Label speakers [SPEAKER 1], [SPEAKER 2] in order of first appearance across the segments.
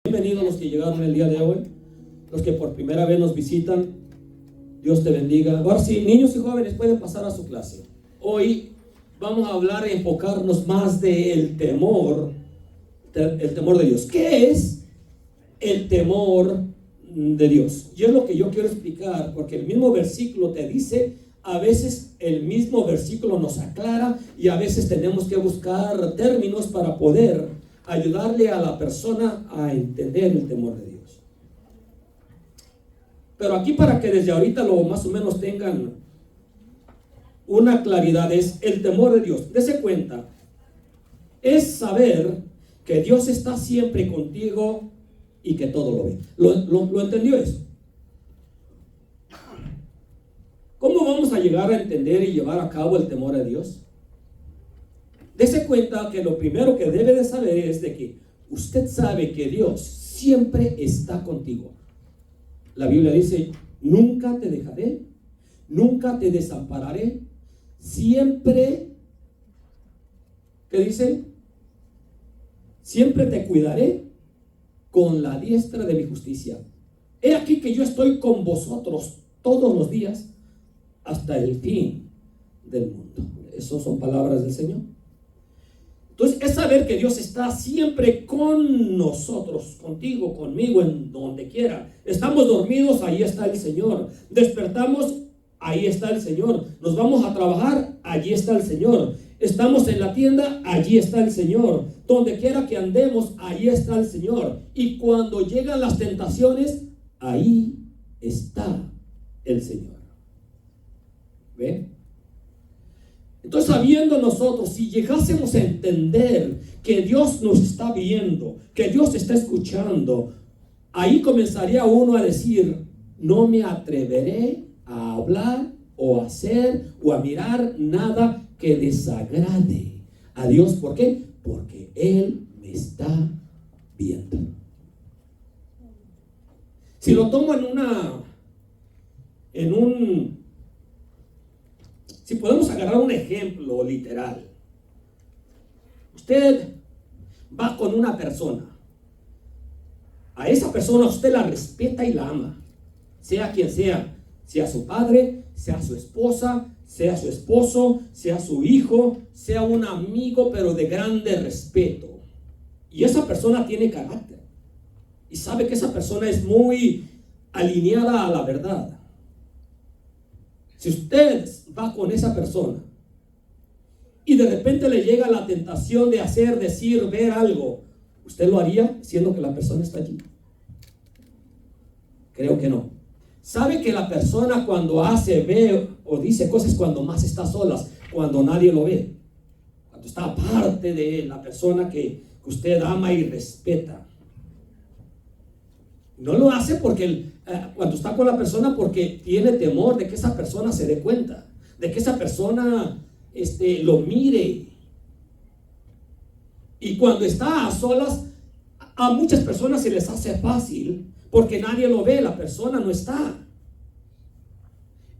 [SPEAKER 1] Bienvenidos los que llegaron el día de hoy, los que por primera vez nos visitan. Dios te bendiga. Ahora sí, niños y jóvenes pueden pasar a su clase. Hoy vamos a hablar y enfocarnos más del temor, el temor de Dios. ¿Qué es el temor de Dios? Y es lo que yo quiero explicar, porque el mismo versículo te dice, a veces el mismo versículo nos aclara y a veces tenemos que buscar términos para poder ayudarle a la persona a entender el temor de Dios. Pero aquí, para que desde ahorita lo más o menos tengan una claridad, es el temor de Dios. Dese cuenta, es saber que Dios está siempre contigo y que todo lo ve. ¿Lo entendió eso? ¿Cómo vamos a llegar a entender y llevar a cabo el temor de Dios? Dese cuenta que lo primero que debe de saber es de que usted sabe que Dios siempre está contigo. La Biblia dice, nunca te dejaré, nunca te desampararé, siempre, ¿qué dice? Siempre te cuidaré con la diestra de mi justicia. He aquí que yo estoy con vosotros todos los días hasta el fin del mundo. Esas son palabras del Señor. Entonces es saber que Dios está siempre con nosotros, contigo, conmigo, en donde quiera. Estamos dormidos, ahí está el Señor. Despertamos, ahí está el Señor. Nos vamos a trabajar, allí está el Señor. Estamos en la tienda, allí está el Señor. Donde quiera que andemos, ahí está el Señor. Y cuando llegan las tentaciones, ahí está el Señor. ¿Ve? Entonces, sabiendo nosotros, si llegásemos a entender que Dios nos está viendo, que Dios está escuchando, ahí comenzaría uno a decir, no me atreveré a hablar o a hacer o a mirar nada que desagrade a Dios. ¿Por qué? Porque Él me está viendo. Si lo tomo si podemos agarrar un ejemplo literal. Usted va con una persona. A esa persona usted la respeta y la ama. Sea quien sea. Sea su padre, sea su esposa, sea su esposo, sea su hijo, sea un amigo, pero de grande respeto. Y esa persona tiene carácter. Y sabe que esa persona es muy alineada a la verdad. Si usted va con esa persona y de repente le llega la tentación de hacer, decir, ver algo, ¿usted lo haría siendo que la persona está allí? Creo que no. ¿Sabe que la persona cuando hace, ve o dice cosas cuando más está solas, cuando nadie lo ve? Cuando está aparte de la persona que usted ama y respeta. No lo hace porque cuando está con la persona porque tiene temor de que esa persona se dé cuenta, de que esa persona lo mire. Y cuando está a solas, a muchas personas se les hace fácil porque nadie lo ve, la persona no está.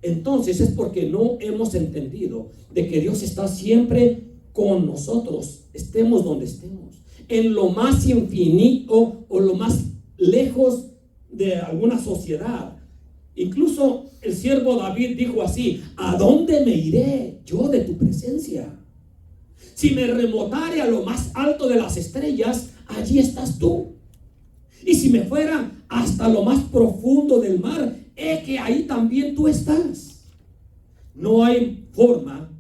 [SPEAKER 1] Entonces es porque no hemos entendido de que Dios está siempre con nosotros, estemos donde estemos, en lo más infinito o lo más lejos de alguna sociedad. Incluso el siervo David dijo así: ¿a dónde me iré yo de tu presencia? Si me remotare a lo más alto de las estrellas, allí estás tú. Y si me fuera hasta lo más profundo del mar, he que ahí también tú estás. No hay forma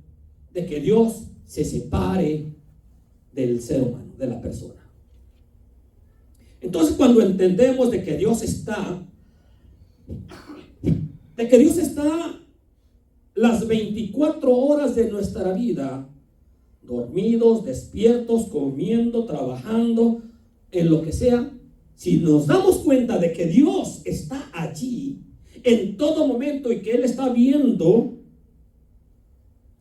[SPEAKER 1] de que Dios se separe del ser humano, de la persona. Entonces, cuando entendemos de que Dios está las 24 horas de nuestra vida, dormidos, despiertos, comiendo, trabajando, en lo que sea, si nos damos cuenta de que Dios está allí en todo momento y que Él está viendo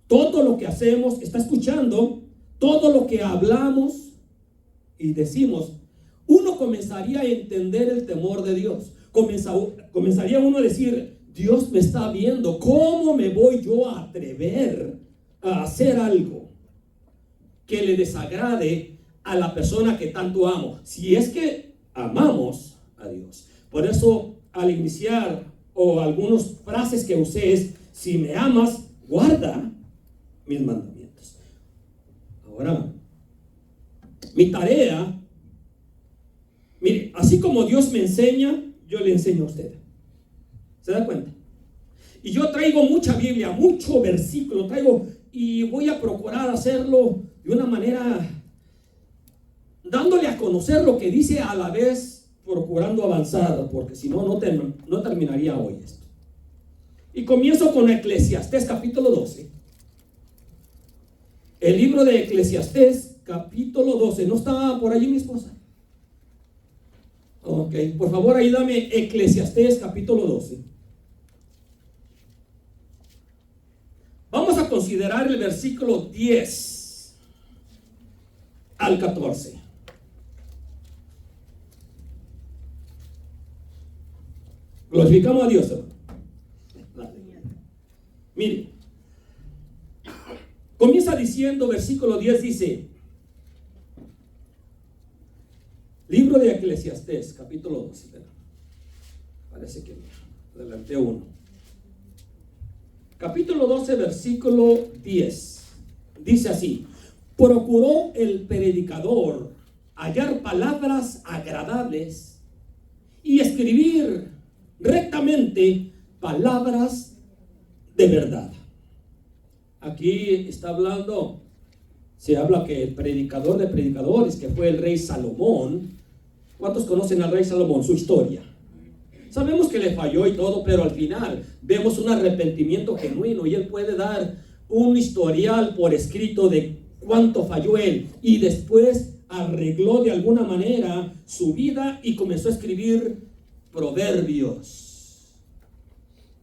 [SPEAKER 1] todo lo que hacemos, está escuchando todo lo que hablamos y decimos, uno comenzaría a entender el temor de Dios. Comenzaría uno a decir, Dios me está viendo, ¿cómo me voy yo a atrever a hacer algo que le desagrade a la persona que tanto amo? Si es que amamos a Dios. Por eso al iniciar o algunas frases que usé es: si me amas, guarda mis mandamientos. Ahora, mi tarea, mire, así como Dios me enseña, yo le enseño a usted. ¿Se da cuenta? Y yo traigo mucha Biblia, mucho versículo, traigo, y voy a procurar hacerlo de una manera dándole a conocer lo que dice, a la vez procurando avanzar, porque si no, no terminaría hoy esto. Y comienzo con Eclesiastés capítulo 12. El libro de Eclesiastés capítulo 12. ¿No está por allí mi esposa? Ok, por favor ahí dame Eclesiastés capítulo 12. Vamos a considerar el versículo 10 al 14. Glorificamos a Dios, hermano. Mire, comienza diciendo, versículo 10 dice, libro de Eclesiastés, capítulo 12. Parece que adelanté uno. Capítulo 12, versículo 10. Dice así: procuró el predicador hallar palabras agradables y escribir rectamente palabras de verdad. Aquí está hablando, se habla que el predicador de predicadores, que fue el rey Salomón. ¿Cuántos conocen al rey Salomón? Su historia. Sabemos que le falló y todo, pero al final vemos un arrepentimiento genuino y él puede dar un historial por escrito de cuánto falló él, y después arregló de alguna manera su vida y comenzó a escribir Proverbios.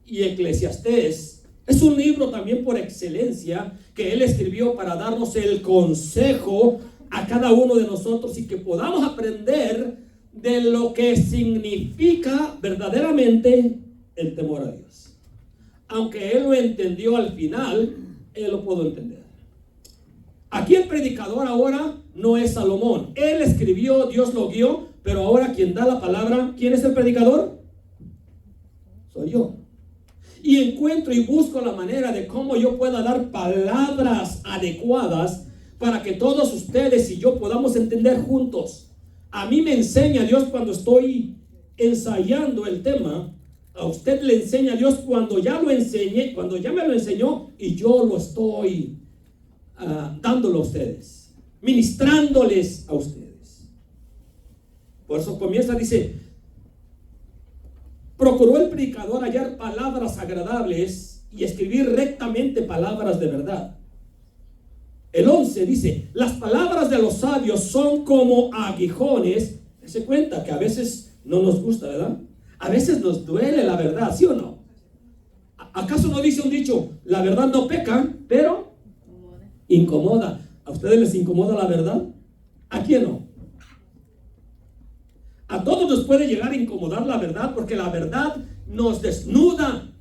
[SPEAKER 1] Y Eclesiastés es un libro también por excelencia que él escribió para darnos el consejo a cada uno de nosotros y que podamos aprender de lo que significa verdaderamente el temor a Dios. Aunque él lo entendió al final, él lo pudo entender. Aquí el predicador ahora no es Salomón. Él escribió, Dios lo guió, pero ahora quien da la palabra, ¿quién es el predicador? Soy yo. Y encuentro y busco la manera de cómo yo pueda dar palabras adecuadas para que todos ustedes y yo podamos entender juntos. A mí me enseña Dios cuando estoy ensayando el tema. A usted le enseña Dios cuando ya lo enseñé, cuando ya me lo enseñó y yo lo estoy dándolo a ustedes, ministrándoles a ustedes. Por eso comienza, dice: procuró el predicador hallar palabras agradables y escribir rectamente palabras de verdad. El 11 dice: las palabras de los sabios son como aguijones. Se cuenta que a veces no nos gusta, ¿verdad? A veces nos duele la verdad, ¿sí o no? ¿Acaso no dice un dicho: la verdad no peca, pero incomoda? ¿A ustedes les incomoda la verdad? ¿A quién no? A todos nos puede llegar a incomodar la verdad, porque la verdad nos desnuda.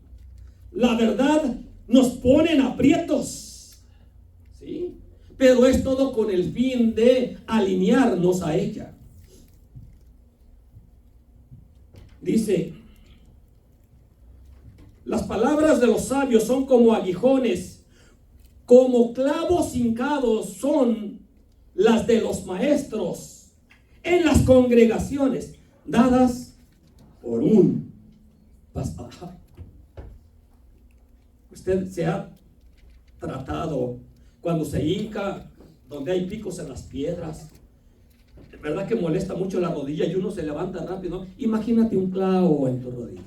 [SPEAKER 1] La verdad nos pone en aprietos. ¿Sí? Pero es todo con el fin de alinearnos a ella. Dice: las palabras de los sabios son como aguijones, como clavos hincados son las de los maestros en las congregaciones dadas por un pastor. Usted se ha tratado cuando se hinca donde hay picos en las piedras. Es verdad que molesta mucho la rodilla y uno se levanta rápido, ¿no? Imagínate un clavo en tu rodilla.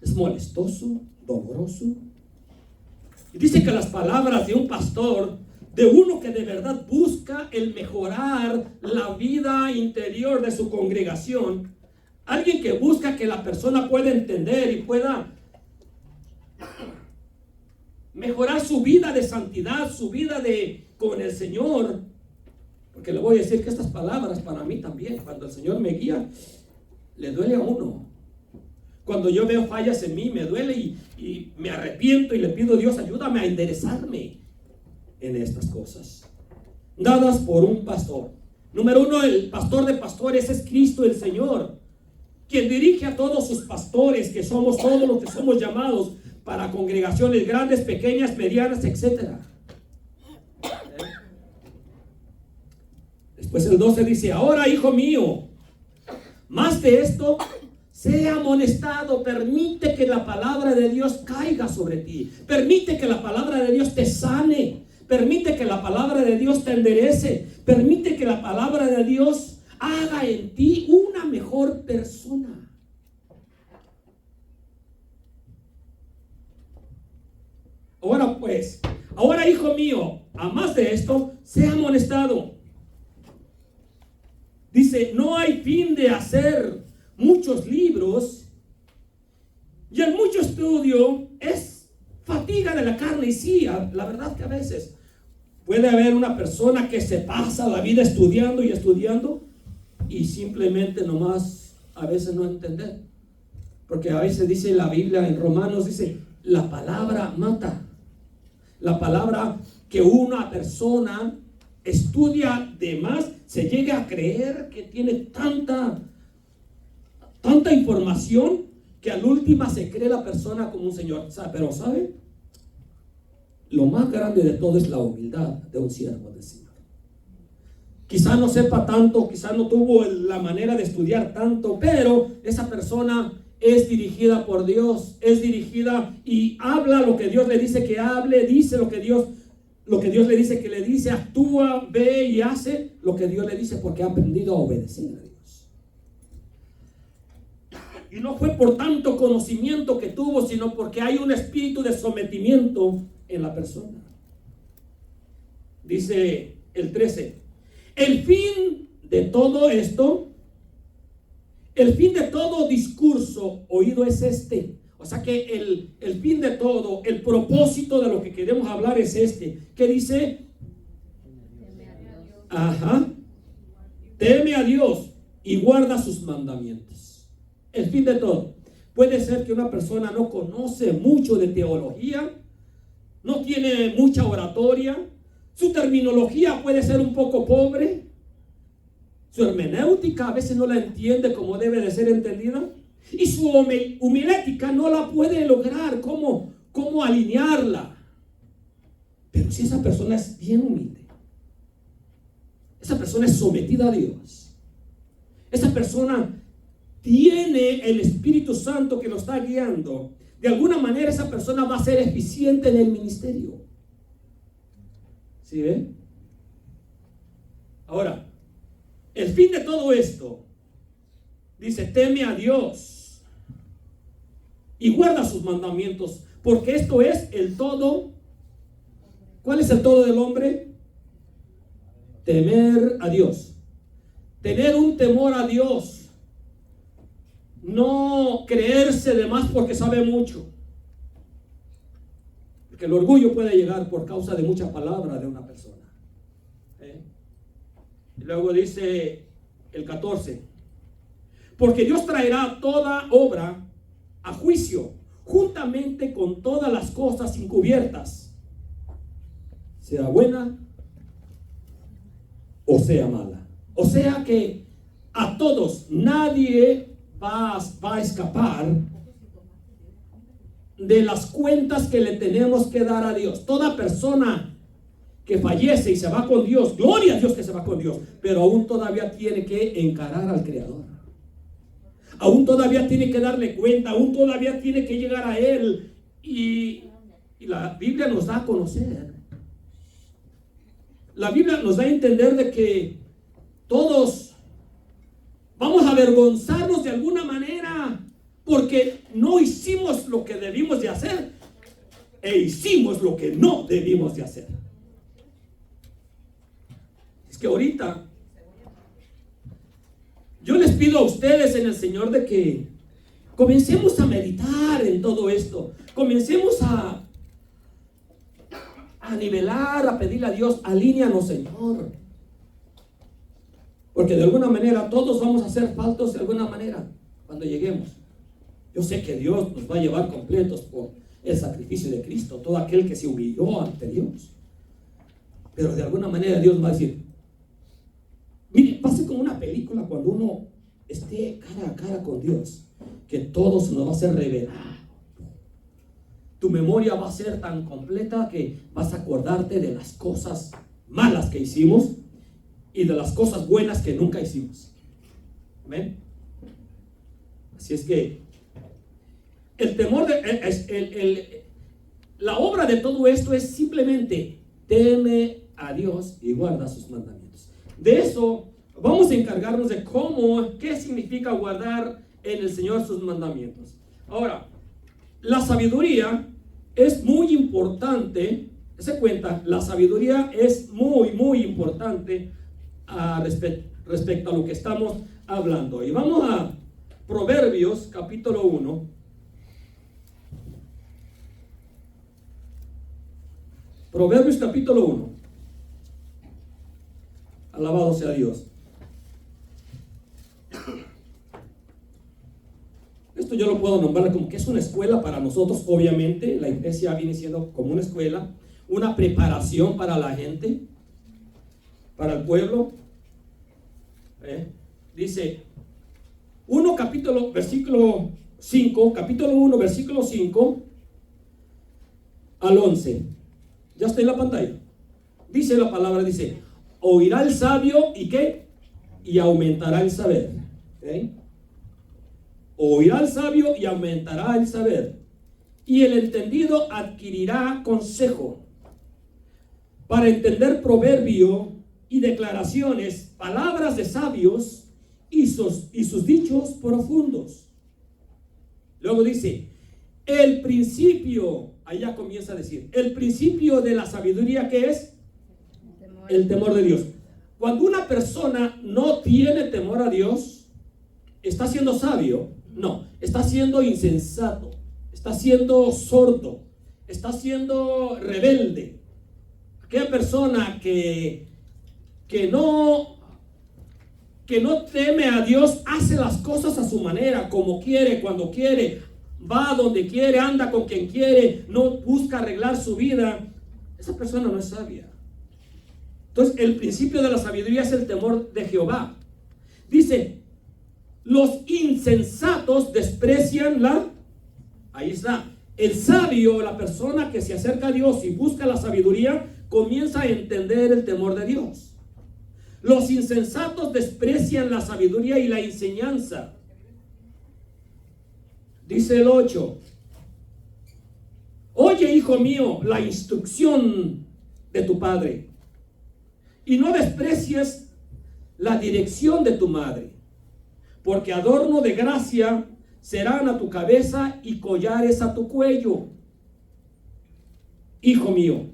[SPEAKER 1] Es molestoso, doloroso. Y dice que las palabras de un pastor, de uno que de verdad busca el mejorar la vida interior de su congregación, alguien que busca que la persona pueda entender y pueda mejorar su vida de santidad, su vida con el Señor. Porque le voy a decir que estas palabras para mí también, cuando el Señor me guía, le duele a uno. Cuando yo veo fallas en mí, me duele y me arrepiento y le pido a Dios: ayúdame a enderezarme en estas cosas. Dadas por un pastor. Número uno, el pastor de pastores es Cristo el Señor, quien dirige a todos sus pastores, que somos todos los que somos llamados para congregaciones grandes, pequeñas, medianas, etc. Después el 12 dice: ahora, hijo mío, más de esto, sea amonestado, permite que la palabra de Dios caiga sobre ti, permite que la palabra de Dios te sane, permite que la palabra de Dios te enderece, permite que la palabra de Dios haga en ti una mejor persona. Ahora pues, ahora, hijo mío, a más de esto, sea amonestado. Dice: no hay fin de hacer muchos libros, y el mucho estudio es fatiga de la carne. Y sí, la verdad que a veces puede haber una persona que se pasa la vida estudiando y estudiando y simplemente nomás a veces no entender, porque a veces dice la Biblia en Romanos, dice: la palabra mata. La palabra que una persona estudia de más, se llega a creer que tiene tanta información que al última se cree la persona como un señor. Pero ¿sabe? Lo más grande de todo es la humildad de un siervo del Señor. Quizá no sepa tanto, quizá no tuvo la manera de estudiar tanto, pero esa persona es dirigida por Dios, es dirigida y habla lo que Dios le dice que hable, dice lo que Dios le dice que le dice, actúa, ve y hace lo que Dios le dice, porque ha aprendido a obedecer a Dios. Y no fue por tanto conocimiento que tuvo, sino porque hay un espíritu de sometimiento en la persona. Dice el 13: el fin de todo esto, el fin de todo discurso oído es este. O sea que el fin de todo, el propósito de lo que queremos hablar es este. ¿Qué dice? Teme a Dios y guarda sus mandamientos. El fin de todo. Puede ser que una persona no conoce mucho de teología, no tiene mucha oratoria, su terminología puede ser un poco pobre, su hermenéutica a veces no la entiende como debe de ser entendida, y su homilética no la puede lograr cómo alinearla. Pero si esa persona es bien humilde, esa persona es sometida a Dios, esa persona tiene el Espíritu Santo que lo está guiando, de alguna manera esa persona va a ser eficiente en el ministerio. ¿Sí ven? Ahora, el fin de todo esto, dice: teme a Dios y guarda sus mandamientos, porque esto es el todo. ¿Cuál es el todo del hombre? Temer a Dios, tener un temor a Dios, no creerse de más porque sabe mucho, porque el orgullo puede llegar por causa de mucha palabra de una persona. Y luego dice el 14: porque Dios traerá toda obra a juicio, juntamente con todas las cosas encubiertas, sea buena o sea mala. O sea que a todos, nadie va a escapar de las cuentas que le tenemos que dar a Dios. Toda persona que fallece y se va con Dios, gloria a Dios que se va con Dios, pero aún todavía tiene que encarar al Creador. Aún todavía tiene que darle cuenta, aún todavía tiene que llegar a Él. Y la Biblia nos da a conocer. La Biblia nos da a entender de que todos vamos a avergonzarnos de alguna manera porque no hicimos lo que debimos de hacer e hicimos lo que no debimos de hacer. Es que ahorita yo les pido a ustedes en el Señor de que comencemos a meditar en todo esto. Comencemos a nivelar, a pedirle a Dios: alíneanos, Señor. Porque de alguna manera todos vamos a ser faltos de alguna manera cuando lleguemos. Yo sé que Dios nos va a llevar completos por el sacrificio de Cristo, todo aquel que se humilló ante Dios. Pero de alguna manera Dios va a decir: mire, como una película cuando uno esté cara a cara con Dios, que todo se nos va a ser revelado. Tu memoria va a ser tan completa que vas a acordarte de las cosas malas que hicimos y de las cosas buenas que nunca hicimos. Amén. Así es que el temor la obra de todo esto es simplemente teme a Dios y guarda sus mandamientos. De eso vamos a encargarnos de qué significa guardar en el Señor sus mandamientos. Ahora, la sabiduría es muy importante. Se cuenta, la sabiduría es muy importante respecto a lo que estamos hablando. Y vamos a Proverbios capítulo 1. Proverbios capítulo 1. Alabado sea Dios. Esto yo lo puedo nombrar como que es una escuela para nosotros. Obviamente la iglesia viene siendo como una escuela, una preparación para la gente, para el pueblo. Dice 1 capítulo versículo 5, capítulo 1 versículo 5 al 11. Ya está en la pantalla. Dice la palabra, dice: oirá el sabio y ¿qué? Y aumentará el saber. Oirá el sabio y aumentará el saber, y el entendido adquirirá consejo. Para entender proverbio y declaraciones, palabras de sabios y sus dichos profundos. Luego dice, el principio, allá comienza a decir, el principio de la sabiduría, ¿qué es? El temor de Dios. Cuando una persona no tiene temor a Dios, ¿está siendo sabio? No, está siendo insensato, está siendo sordo, está siendo rebelde. Aquella persona que no teme a Dios, hace las cosas a su manera, como quiere, cuando quiere, va donde quiere, anda con quien quiere, no busca arreglar su vida. Esa persona no es sabia. Entonces, el principio de la sabiduría es el temor de Jehová. Dice, los insensatos desprecian ahí está, el sabio, la persona que se acerca a Dios y busca la sabiduría, comienza a entender el temor de Dios. Los insensatos desprecian la sabiduría y la enseñanza. Dice el 8, oye, hijo mío, la instrucción de tu padre, y no desprecies la dirección de tu madre, porque adorno de gracia serán a tu cabeza y collares a tu cuello. Hijo mío,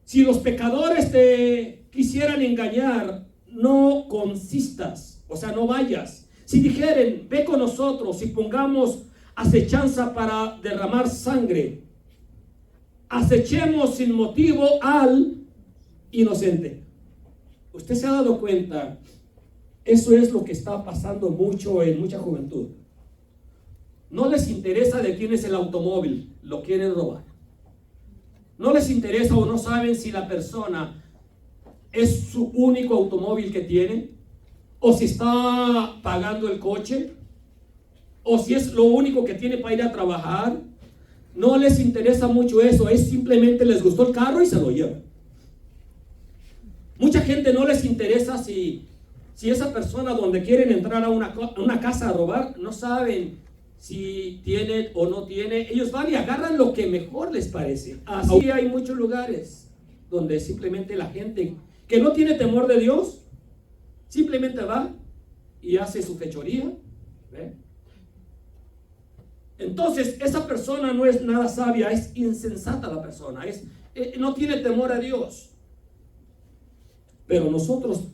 [SPEAKER 1] si los pecadores te quisieran engañar, no consistas, o sea, no vayas. Si dijeren, ve con nosotros y pongamos acechanza para derramar sangre, acechemos sin motivo al inocente. Usted se ha dado cuenta, eso es lo que está pasando mucho en mucha juventud. No les interesa de quién es el automóvil, lo quieren robar. No les interesa o no saben si la persona es su único automóvil que tiene, o si está pagando el coche, o si es lo único que tiene para ir a trabajar. No les interesa mucho eso, es simplemente les gustó el carro y se lo llevan. Mucha gente no les interesa si esa persona donde quieren entrar a una casa a robar, no saben si tiene o no tiene. Ellos van y agarran lo que mejor les parece. Así hay muchos lugares donde simplemente la gente que no tiene temor de Dios, simplemente va y hace su fechoría. Entonces esa persona no es nada sabia, es insensata la persona, no tiene temor a Dios. Pero nosotros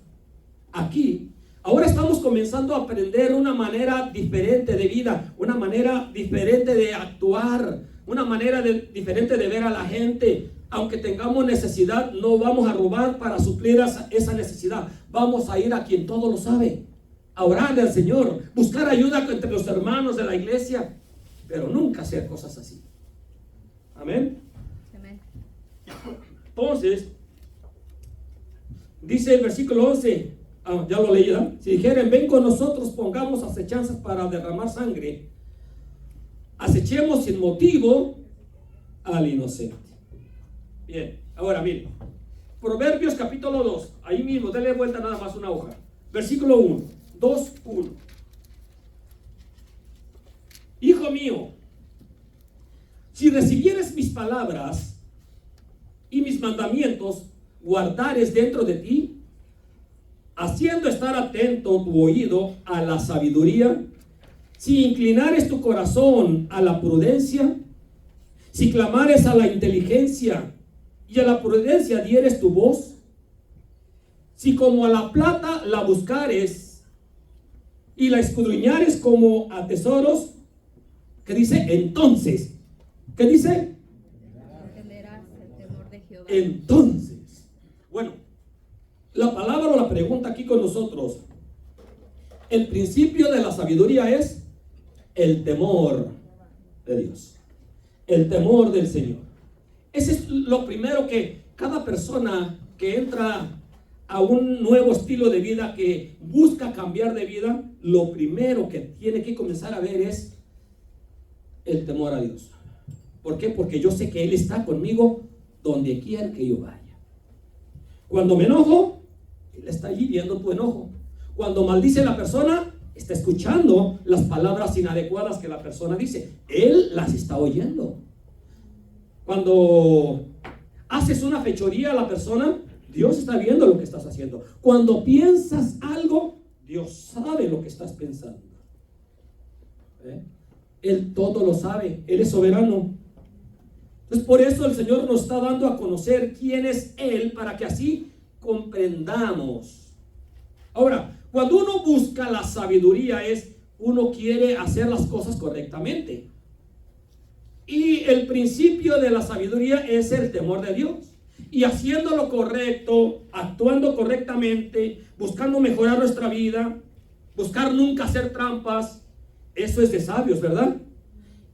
[SPEAKER 1] aquí, ahora estamos comenzando a aprender una manera diferente de vida, una manera diferente de actuar, una manera diferente de ver a la gente. Aunque tengamos necesidad, no vamos a robar para suplir esa necesidad. Vamos a ir a quien todo lo sabe, a orarle al Señor, buscar ayuda entre los hermanos de la iglesia, pero nunca hacer cosas así. Amén. Amén. Entonces, dice el versículo 11, ya lo leí, ¿verdad? Si dijeren, ven con nosotros, pongamos acechanzas para derramar sangre, acechemos sin motivo al inocente. Bien, ahora miren, Proverbios capítulo 2, ahí mismo, denle vuelta nada más una hoja. Versículo 1, 2:1. Hijo mío, si recibieres mis palabras y mis mandamientos, guardares dentro de ti, haciendo estar atento tu oído a la sabiduría, si inclinares tu corazón a la prudencia, si clamares a la inteligencia y a la prudencia dieres tu voz, si como a la plata la buscares y la escudriñares como a tesoros, ¿qué dice? Entonces, ¿qué dice?
[SPEAKER 2] Entenderás el temor de Jehová.
[SPEAKER 1] Entonces, bueno, la palabra o la pregunta aquí con nosotros, el principio de la sabiduría es el temor de Dios, el temor del Señor. Ese es lo primero que cada persona que entra a un nuevo estilo de vida, que busca cambiar de vida, lo primero que tiene que comenzar a ver es el temor a Dios. ¿Por qué? Porque yo sé que Él está conmigo donde quiera que yo vaya. Cuando me enojo, Él está allí viendo tu enojo. Cuando maldice la persona, está escuchando las palabras inadecuadas que la persona dice. Él las está oyendo. Cuando haces una fechoría a la persona, Dios está viendo lo que estás haciendo. Cuando piensas algo, Dios sabe lo que estás pensando. Él todo lo sabe. Él es soberano. Entonces, por eso el Señor nos está dando a conocer quién es Él, para que así comprendamos. Ahora, cuando uno busca la sabiduría, uno quiere hacer las cosas correctamente. Y el principio de la sabiduría es el temor de Dios. Y haciendo lo correcto, actuando correctamente, buscando mejorar nuestra vida, buscar nunca hacer trampas, eso es de sabios, ¿verdad?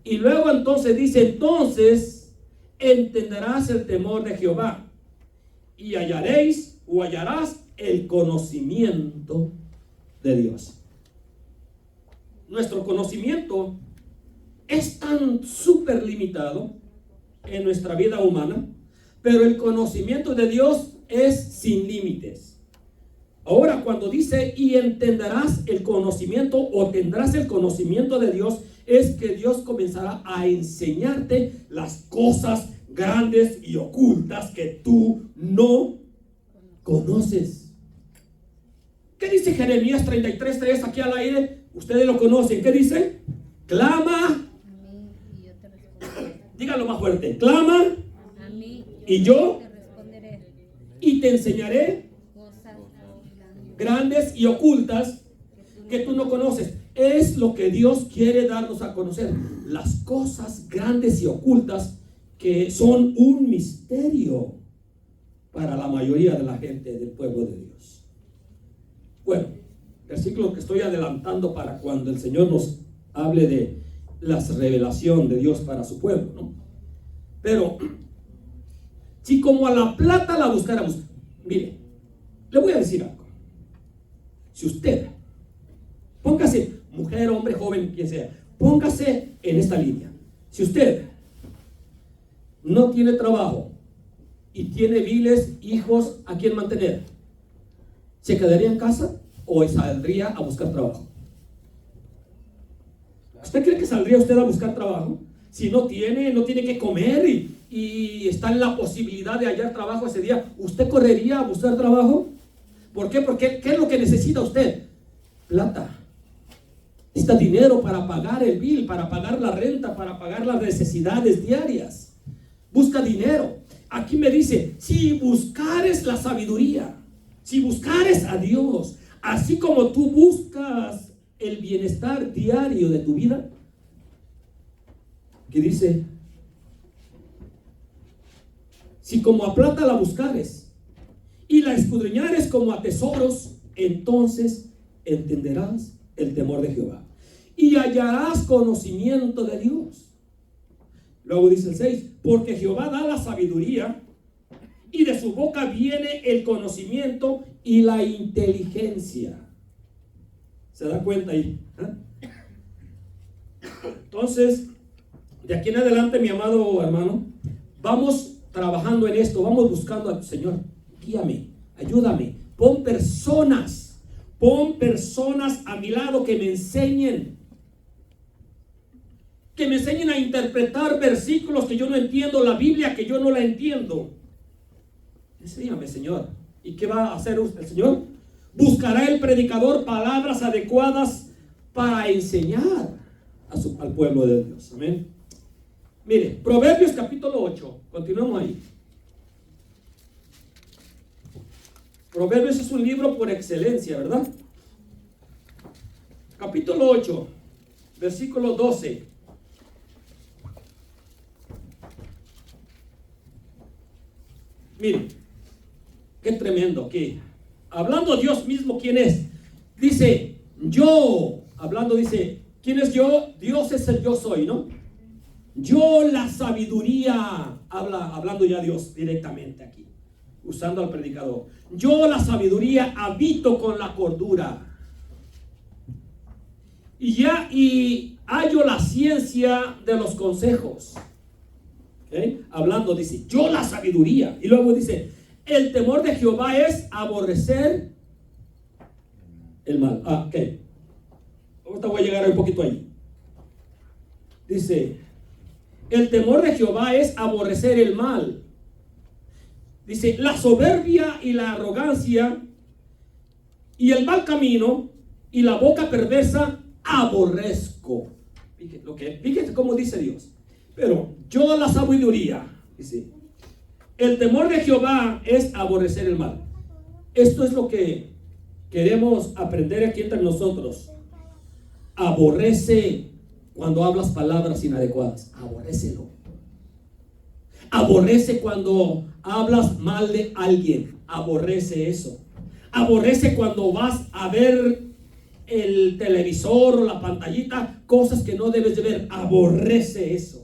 [SPEAKER 1] Y luego entonces dice, entonces entenderás el temor de Jehová y hallaréis o hallarás el conocimiento de Dios. Nuestro conocimiento es tan súper limitado en nuestra vida humana, pero el conocimiento de Dios es sin límites. Ahora, cuando dice y entenderás el conocimiento o tendrás el conocimiento de Dios, es que Dios comenzará a enseñarte las cosas grandes y ocultas que tú no conoces. ¿Qué dice Jeremías 33:3 aquí al aire? Ustedes lo conocen. ¿Qué dice? Clama.
[SPEAKER 2] A mí y yo te responderé.
[SPEAKER 1] Dígalo más fuerte. Clama.
[SPEAKER 2] A mí
[SPEAKER 1] Y yo
[SPEAKER 2] te responderé.
[SPEAKER 1] y te enseñaré
[SPEAKER 2] Cosas
[SPEAKER 1] grandes y ocultas que tú no conoces. Es lo que Dios quiere darnos a conocer. Las cosas grandes y ocultas que son un misterio para la mayoría de la gente del pueblo de Dios. Bueno, versículo que estoy adelantando para cuando el Señor nos hable de la revelación de Dios para su pueblo, ¿no? Pero si como a la plata la buscáramos, mire, le voy a decir algo. Si usted, póngase, mujer, hombre, joven, quien sea, póngase en esta línea. Si usted no tiene trabajo y tiene viles, hijos a quien mantener, ¿se quedaría en casa o saldría a buscar trabajo? ¿Usted cree que saldría usted a buscar trabajo? Si no tiene que comer y está en la posibilidad de hallar trabajo ese día, ¿usted correría a buscar trabajo? ¿Por qué? Porque ¿qué es lo que necesita usted? Plata. Necesita dinero para pagar el bill, para pagar la renta, para pagar las necesidades diarias. Busca dinero. Aquí me dice, si buscares la sabiduría, si buscares a Dios, así como tú buscas el bienestar diario de tu vida, que dice, si como a plata la buscares y la escudriñares como a tesoros, entonces entenderás el temor de Jehová y hallarás conocimiento de Dios. Luego dice el 6, porque Jehová da la sabiduría y de su boca viene el conocimiento y la inteligencia. ¿Se da cuenta ahí? Entonces, de aquí en adelante, mi amado hermano, vamos trabajando en esto, vamos buscando al Señor. Guíame, ayúdame, pon personas a mi lado que me enseñen a interpretar versículos que yo no entiendo, la Biblia que yo no la entiendo. Enséñame, Señor. ¿Y qué va a hacer el Señor? Buscará el predicador palabras adecuadas para enseñar al pueblo de Dios. Amén. Mire, Proverbios capítulo 8. Continuamos ahí. Proverbios es un libro por excelencia, ¿verdad? Capítulo 8, versículo 12. Mire, qué tremendo que hablando Dios mismo, ¿quién es? Dice, dice, ¿quién es yo? Dios es el yo soy, ¿no? Yo la sabiduría, hablando ya Dios directamente aquí, usando al predicador. Yo la sabiduría habito con la cordura. Y hallo la ciencia de los consejos. ¿Okay? Hablando dice, yo la sabiduría. Y luego dice, el temor de Jehová es aborrecer el mal. Ok. Ahorita voy a llegar un poquito ahí. Dice, el temor de Jehová es aborrecer el mal. Dice, la soberbia y la arrogancia y el mal camino y la boca perversa aborrezco. Fíjate cómo dice Dios. Pero yo la sabiduría, dice, el temor de Jehová es aborrecer el mal. Esto es lo que queremos aprender aquí entre nosotros. Aborrece cuando hablas palabras inadecuadas. Aborrécelo. Aborrece cuando hablas mal de alguien. Aborrece eso. Aborrece cuando vas a ver el televisor o la pantallita, cosas que no debes de ver. Aborrece eso.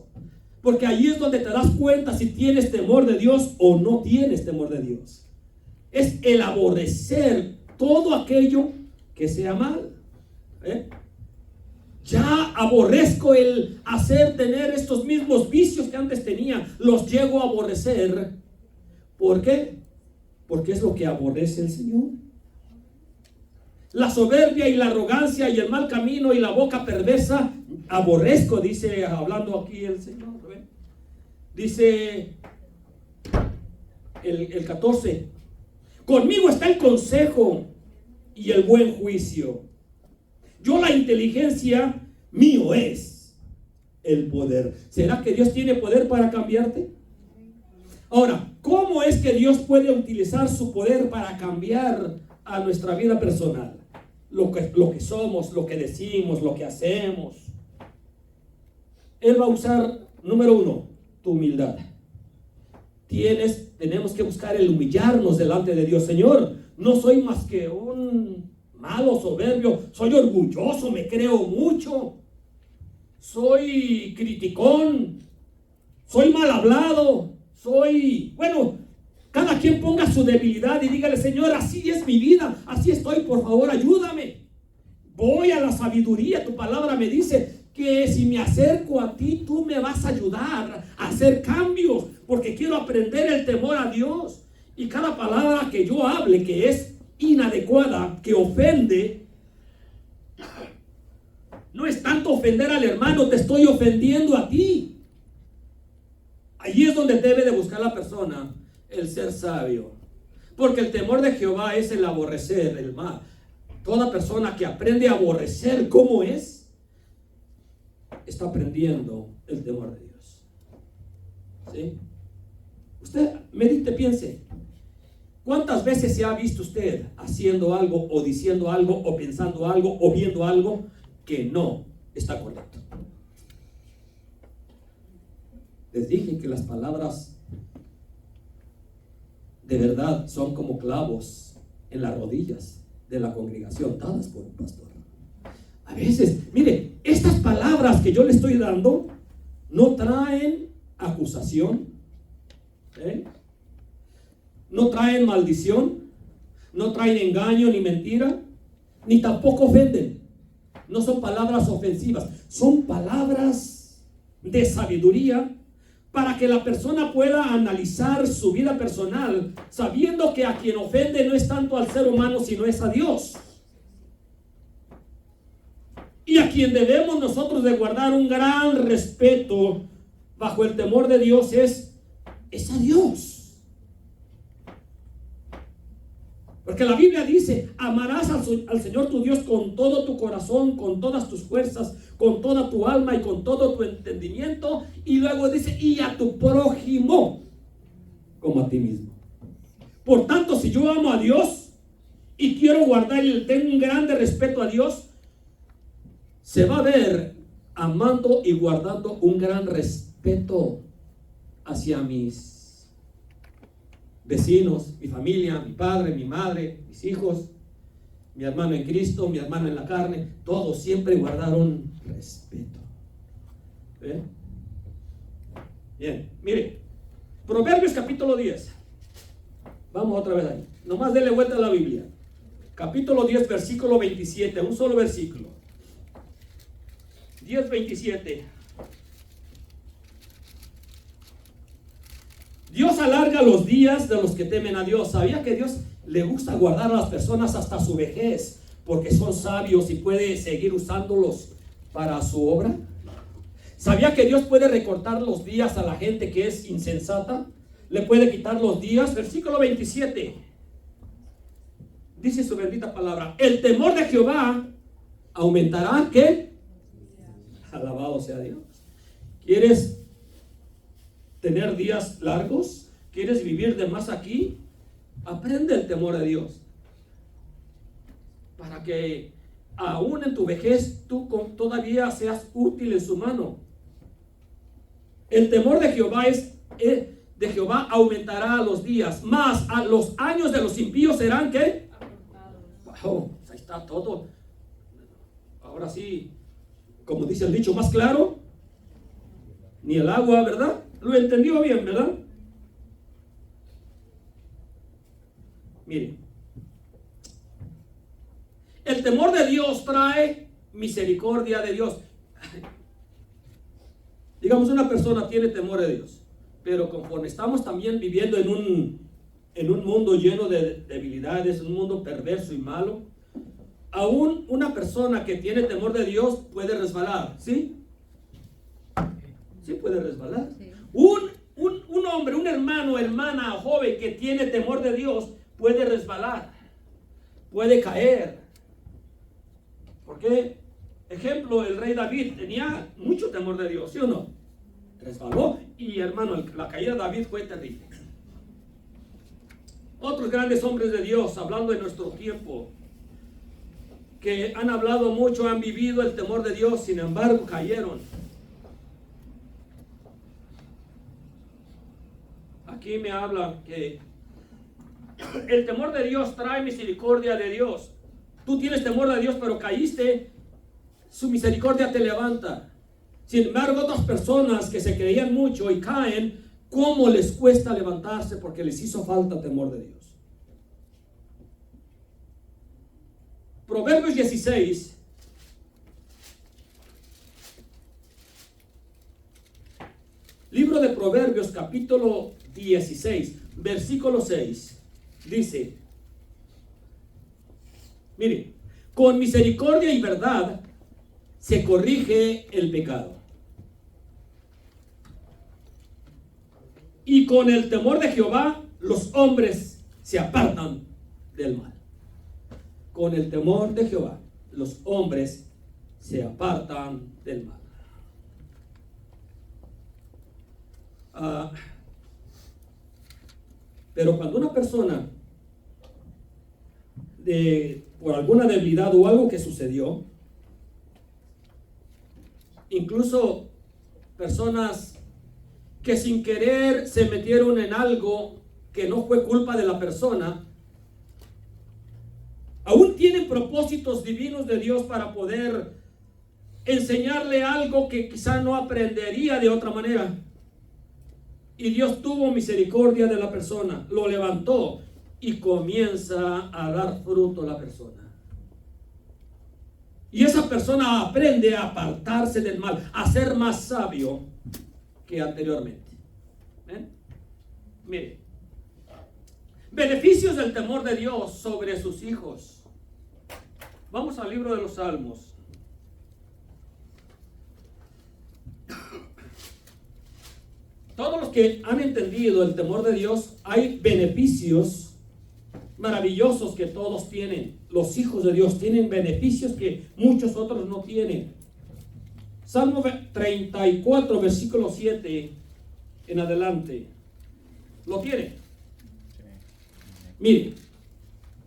[SPEAKER 1] Porque ahí es donde te das cuenta si tienes temor de Dios o no tienes temor de Dios. Es el aborrecer todo aquello que sea mal. Ya aborrezco el tener estos mismos vicios que antes tenía. Los llego a aborrecer. ¿Por qué? Porque es lo que aborrece el Señor. La soberbia y la arrogancia y el mal camino y la boca perversa aborrezco, dice, hablando aquí el Señor. Dice el 14, conmigo está el consejo y el buen juicio. Yo la inteligencia, mío es el poder. ¿Será que Dios tiene poder para cambiarte? Ahora, ¿cómo es que Dios puede utilizar su poder para cambiar a nuestra vida personal? Lo que somos, lo que decimos, lo que hacemos. Él va a usar, número 1, tu humildad. Tenemos que buscar el humillarnos delante de Dios. Señor, no soy más que un malo soberbio, soy orgulloso, me creo mucho, soy criticón, soy mal hablado, cada quien ponga su debilidad y dígale, Señor, así es mi vida, así estoy, por favor, ayúdame. Voy a la sabiduría, tu palabra me dice que si me acerco a ti, tú me vas a ayudar a hacer cambios, porque quiero aprender el temor a Dios. Y cada palabra que yo hable que es inadecuada, que ofende, no es tanto ofender al hermano, te estoy ofendiendo a ti. Allí es donde debe de buscar la persona el ser sabio, porque el temor de Jehová es el aborrecer el mal. Toda persona que aprende a aborrecer cómo es, está aprendiendo el temor de Dios. ¿Sí? Usted medite, piense. ¿Cuántas veces se ha visto usted haciendo algo o diciendo algo o pensando algo o viendo algo que no está correcto? Les dije que las palabras de verdad son como clavos en las rodillas de la congregación, dadas por un pastor. A veces, mire, estas palabras que yo le estoy dando no traen acusación, no traen maldición, no traen engaño ni mentira, ni tampoco ofenden. No son palabras ofensivas, son palabras de sabiduría para que la persona pueda analizar su vida personal, sabiendo que a quien ofende no es tanto al ser humano, sino es a Dios. Y a quien debemos nosotros de guardar un gran respeto bajo el temor de Dios es a Dios. Porque la Biblia dice, amarás al Señor tu Dios con todo tu corazón, con todas tus fuerzas, con toda tu alma y con todo tu entendimiento. Y luego dice, y a tu prójimo como a ti mismo. Por tanto, si yo amo a Dios y quiero guardar y tengo un grande respeto a Dios, se va a ver amando y guardando un gran respeto hacia mis vecinos, mi familia, mi padre, mi madre, mis hijos, mi hermano en Cristo, mi hermano en la carne. Todos siempre guardaron respeto. ¿Ve? Bien, mire, Proverbios capítulo 10. Vamos otra vez ahí. Nomás denle vuelta a la Biblia. Capítulo 10, versículo 27. Un solo versículo. 10:27. Dios alarga los días de los que temen a Dios. ¿Sabía que Dios le gusta guardar a las personas hasta su vejez? Porque son sabios y puede seguir usándolos para su obra. ¿Sabía que Dios puede recortar los días a la gente que es insensata? Le puede quitar los días. Versículo 27. Dice su bendita palabra. El temor de Jehová aumentará, ¿qué? Alabado sea Dios. ¿Quieres tener días largos? ¿Quieres vivir de más aquí? Aprende el temor de Dios, para que aún en tu vejez tú todavía seas útil en su mano. El temor de Jehová de Jehová aumentará los días, más a los años de los impíos serán ¿qué? Wow, ahí está todo. Ahora sí, como dice el dicho, más claro ni el agua, ¿verdad? Lo entendió bien, ¿verdad? Mire, el temor de Dios trae misericordia de Dios. Digamos, una persona tiene temor de Dios, pero conforme estamos también viviendo en un mundo lleno de debilidades, un mundo perverso y malo, aún una persona que tiene temor de Dios puede resbalar, ¿sí? Sí puede resbalar. Sí. Un hombre, un hermano, hermana, joven que tiene temor de Dios puede resbalar, puede caer. ¿Por qué? Ejemplo, el rey David tenía mucho temor de Dios, ¿sí o no? Resbaló y, hermano, la caída de David fue terrible. Otros grandes hombres de Dios, hablando de nuestro tiempo, que han hablado mucho, han vivido el temor de Dios, sin embargo cayeron. Aquí me habla que el temor de Dios trae misericordia de Dios. Tú tienes temor de Dios, pero caíste, su misericordia te levanta. Sin embargo, otras personas que se creían mucho y caen, ¿cómo les cuesta levantarse? Porque les hizo falta temor de Dios. Proverbios 16. Libro de Proverbios, capítulo 16, versículo 6. Dice, mire, con misericordia y verdad se corrige el pecado, y con el temor de Jehová los hombres se apartan del mal. Con el temor de Jehová los hombres se apartan del mal. Pero cuando una persona por alguna debilidad o algo que sucedió, incluso personas que sin querer se metieron en algo que no fue culpa de la persona, aún tienen propósitos divinos de Dios para poder enseñarle algo que quizá no aprendería de otra manera. Y Dios tuvo misericordia de la persona, lo levantó y comienza a dar fruto la persona. Y esa persona aprende a apartarse del mal, a ser más sabio que anteriormente. ¿Ven? Mire, beneficios del temor de Dios sobre sus hijos. Vamos al libro de los Salmos. Todos los que han entendido el temor de Dios, hay beneficios maravillosos que todos tienen. Los hijos de Dios tienen beneficios que muchos otros no tienen. Salmo 34, versículo 7 en adelante. ¿Lo tiene? Mire,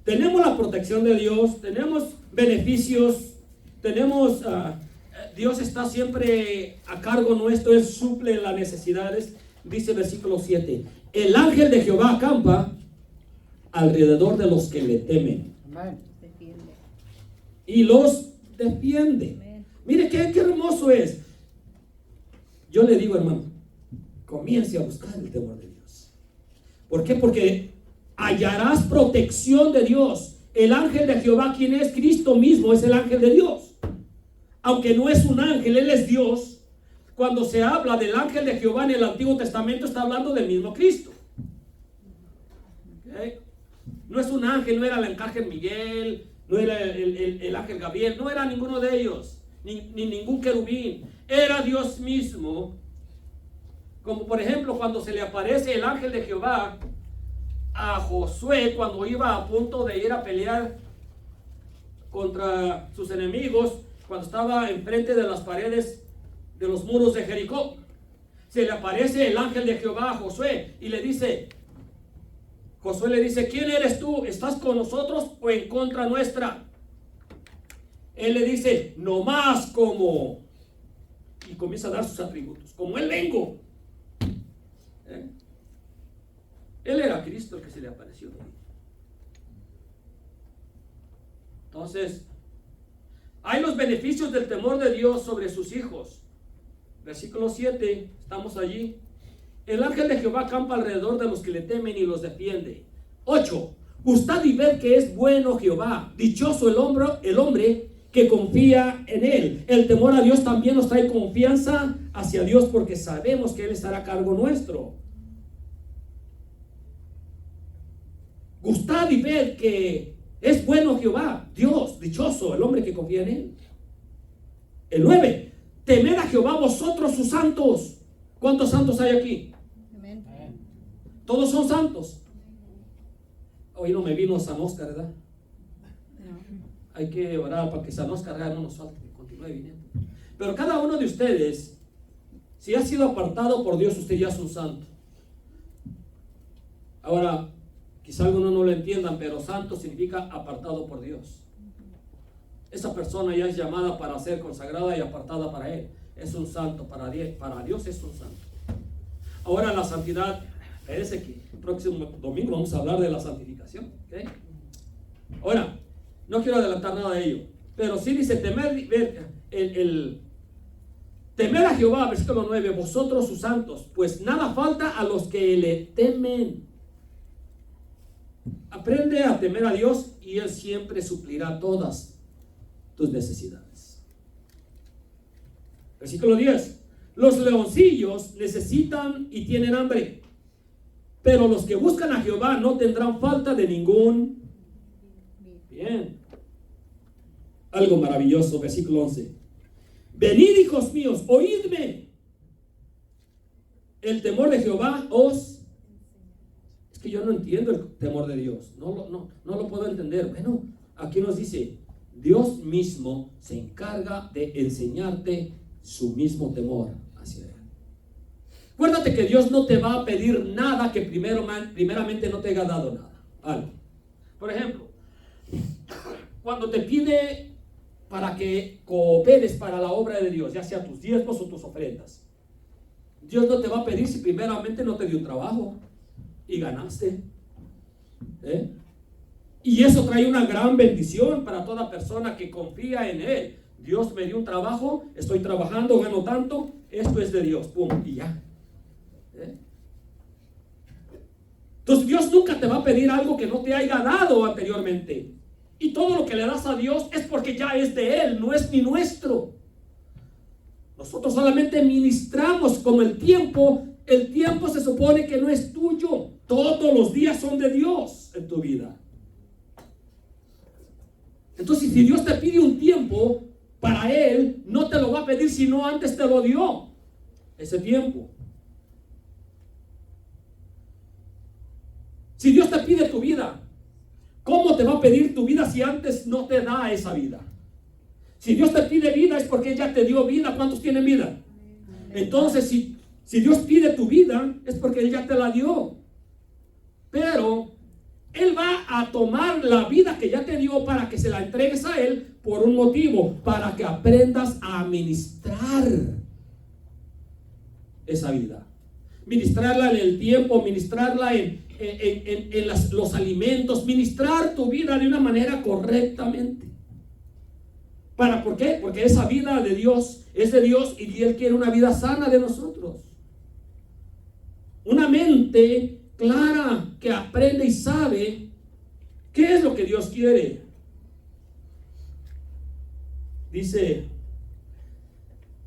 [SPEAKER 1] tenemos la protección de Dios, tenemos beneficios, tenemos... Dios está siempre a cargo nuestro, Él suple las necesidades. Dice versículo 7: el ángel de Jehová acampa alrededor de los que le temen.
[SPEAKER 2] Amén.
[SPEAKER 1] Y los defiende.
[SPEAKER 2] Amén.
[SPEAKER 1] Mire qué hermoso es. Yo le digo, hermano, comience a buscar el temor de Dios. ¿Por qué? Porque hallarás protección de Dios. El ángel de Jehová, quien es Cristo mismo, es el ángel de Dios. Aunque no es un ángel, Él es Dios. Cuando se habla del ángel de Jehová en el Antiguo Testamento, está hablando del mismo Cristo. ¿Okay? No es un ángel, no era el arcángel Miguel, no era el ángel Gabriel, no era ninguno de ellos, ni ningún querubín. Era Dios mismo. Como por ejemplo cuando se le aparece el ángel de Jehová a Josué cuando iba a punto de ir a pelear contra sus enemigos, cuando estaba enfrente de las paredes de los muros de Jericó. Se le aparece el ángel de Jehová a Josué y le dice, Josué le dice, ¿quién eres tú? ¿Estás con nosotros o en contra nuestra? Él le dice, no más como, y comienza a dar sus atributos, como él vengo. Él era Cristo el que se le apareció. Entonces, hay los beneficios del temor de Dios sobre sus hijos. Versículo 7, estamos allí. El ángel de Jehová acampa alrededor de los que le temen y los defiende. 8. Gustad y ved que es bueno Jehová. Dichoso el hombre que confía en él. El temor a Dios también nos trae confianza hacia Dios porque sabemos que Él estará a cargo nuestro. Gustad y ved que es bueno Jehová, Dios, dichoso el hombre que confía en Él. El 9. Temed a Jehová vosotros sus santos. ¿Cuántos santos hay aquí?
[SPEAKER 2] Amén.
[SPEAKER 1] Todos son santos. Hoy no me vino San Oscar, ¿verdad?
[SPEAKER 2] No.
[SPEAKER 1] Hay que orar para que San Oscar no nos falte, que continúe viniendo. Pero cada uno de ustedes, si ha sido apartado por Dios, usted ya es un santo. Ahora, quizá algunos no lo entiendan, pero santo significa apartado por Dios. Esa persona ya es llamada para ser consagrada y apartada para Él. Es un santo, para Dios es un santo. Ahora la santidad, parece que el próximo domingo vamos a hablar de la santificación. ¿Okay? Ahora, no quiero adelantar nada de ello, pero sí dice, temer a Jehová, versículo 9, vosotros sus santos, pues nada falta a los que le temen. Aprende a temer a Dios y Él siempre suplirá todas tus necesidades. Versículo 10. Los leoncillos necesitan y tienen hambre, pero los que buscan a Jehová no tendrán falta de ningún bien. Algo maravilloso, versículo 11. Venid, hijos míos, oídme. El temor de Jehová os... Es que yo no entiendo el temor de Dios. No lo puedo entender. Bueno, aquí nos dice, Dios mismo se encarga de enseñarte su mismo temor hacia Él. Acuérdate que Dios no te va a pedir nada que primeramente no te haya dado nada. Algo. Por ejemplo, cuando te pide para que cooperes para la obra de Dios, ya sea tus diezmos o tus ofrendas, Dios no te va a pedir si primeramente no te dio un trabajo y ganaste. Y eso trae una gran bendición para toda persona que confía en Él. Dios me dio un trabajo, estoy trabajando, gano tanto, esto es de Dios, pum, y ya. Entonces Dios nunca te va a pedir algo que no te haya dado anteriormente. Y todo lo que le das a Dios es porque ya es de Él, no es ni nuestro. Nosotros solamente ministramos como el tiempo se supone que no es tuyo. Todos los días son de Dios en tu vida. Entonces, si Dios te pide un tiempo para Él, no te lo va a pedir si no antes te lo dio ese tiempo. Si Dios te pide tu vida, ¿cómo te va a pedir tu vida si antes no te da esa vida? Si Dios te pide vida es porque ya te dio vida. ¿Cuántos tienen vida? Entonces, si Dios pide tu vida es porque Él ya te la dio. Pero Él va a tomar la vida que ya te dio para que se la entregues a Él por un motivo, para que aprendas a ministrar esa vida. Ministrarla en el tiempo, ministrarla en los alimentos, ministrar tu vida de una manera correctamente. ¿Por qué? Porque esa vida de Dios es de Dios y Él quiere una vida sana de nosotros. Una mente clara que aprende y sabe qué es lo que Dios quiere. Dice: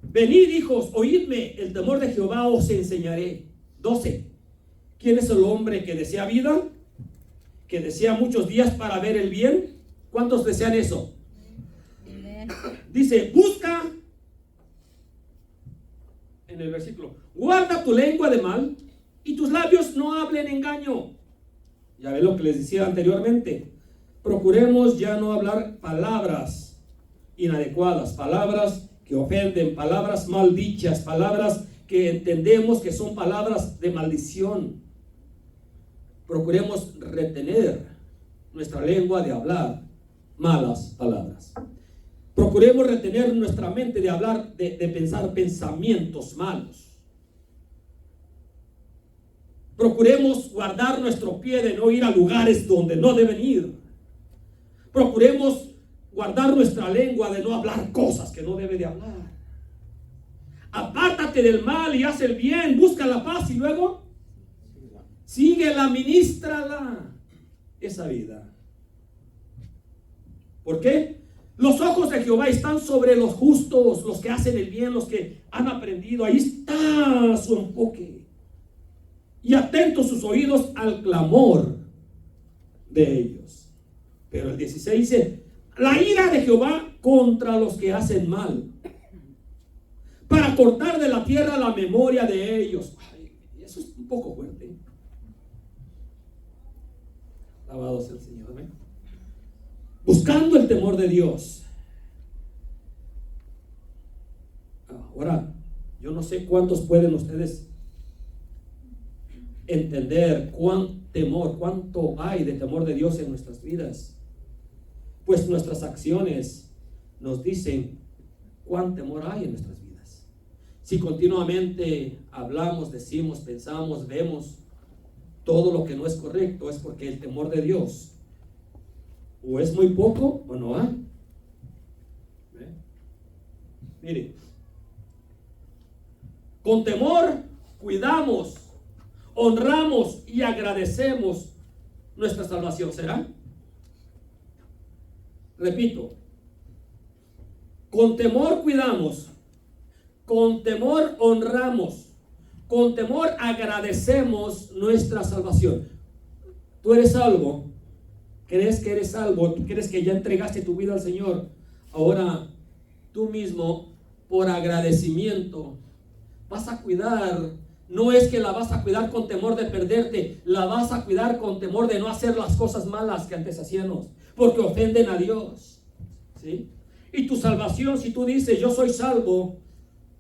[SPEAKER 1] venid, hijos, oídme, el temor de Jehová os enseñaré. 12. ¿Quién es el hombre que desea vida? Que desea muchos días para ver el bien. ¿Cuántos desean eso? Dice: busca, en el versículo, guarda tu lengua de mal y tus labios no hablen engaño. Ya ven lo que les decía anteriormente. Procuremos ya no hablar palabras inadecuadas, palabras que ofenden, palabras mal dichas, palabras que entendemos que son palabras de maldición. Procuremos retener nuestra lengua de hablar malas palabras. Procuremos retener nuestra mente de hablar, de pensar pensamientos malos. Procuremos guardar nuestro pie de no ir a lugares donde no deben ir. Procuremos guardar nuestra lengua de no hablar cosas que no debe de hablar. Apártate del mal y haz el bien, busca la paz y luego síguela, ministrala esa vida. ¿Por qué? Los ojos de Jehová están sobre los justos, los que hacen el bien, los que han aprendido. Ahí está su enfoque. Y atentos sus oídos al clamor de ellos. Pero el 16 dice: la ira de Jehová contra los que hacen mal, para cortar de la tierra la memoria de ellos. Ay, eso es un poco fuerte. Alabado sea el Señor. Amén. Buscando el temor de Dios. Ahora, yo no sé cuántos pueden ustedes entender cuánto hay de temor de Dios en nuestras vidas. Pues nuestras acciones nos dicen cuán temor hay en nuestras vidas. Si continuamente hablamos, decimos, pensamos, vemos todo lo que no es correcto, es porque el temor de Dios o es muy poco o no hay. Mire, con temor cuidamos, honramos y agradecemos nuestra salvación. ¿Será? Repito, con temor cuidamos, con temor honramos, con temor agradecemos nuestra salvación. Tú eres salvo, crees que eres salvo, tú crees que ya entregaste tu vida al Señor. Ahora tú mismo, por agradecimiento, vas a cuidar. No es que la vas a cuidar con temor de perderte, la vas a cuidar con temor de no hacer las cosas malas que antes hacíamos, porque ofenden a Dios. ¿Sí? Y tu salvación, si tú dices: yo soy salvo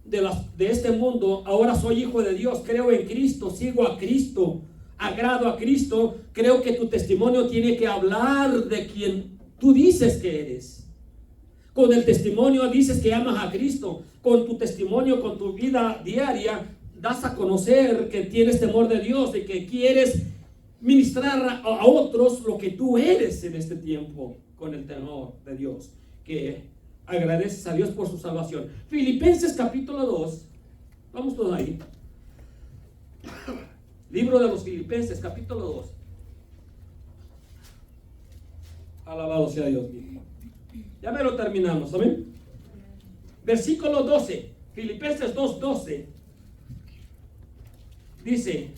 [SPEAKER 1] de este mundo, ahora soy hijo de Dios, creo en Cristo, sigo a Cristo, agrado a Cristo, creo que tu testimonio tiene que hablar de quien tú dices que eres. Con el testimonio dices que amas a Cristo, con tu testimonio, con tu vida diaria, das a conocer que tienes temor de Dios y que quieres ministrar a otros lo que tú eres en este tiempo, con el temor de Dios, que agradeces a Dios por su salvación. Filipenses capítulo 2, vamos todos ahí. Libro de los Filipenses, capítulo 2. Alabado sea Dios. Ya me lo terminamos, ¿amén? Versículo 12, Filipenses 2:12. Dice,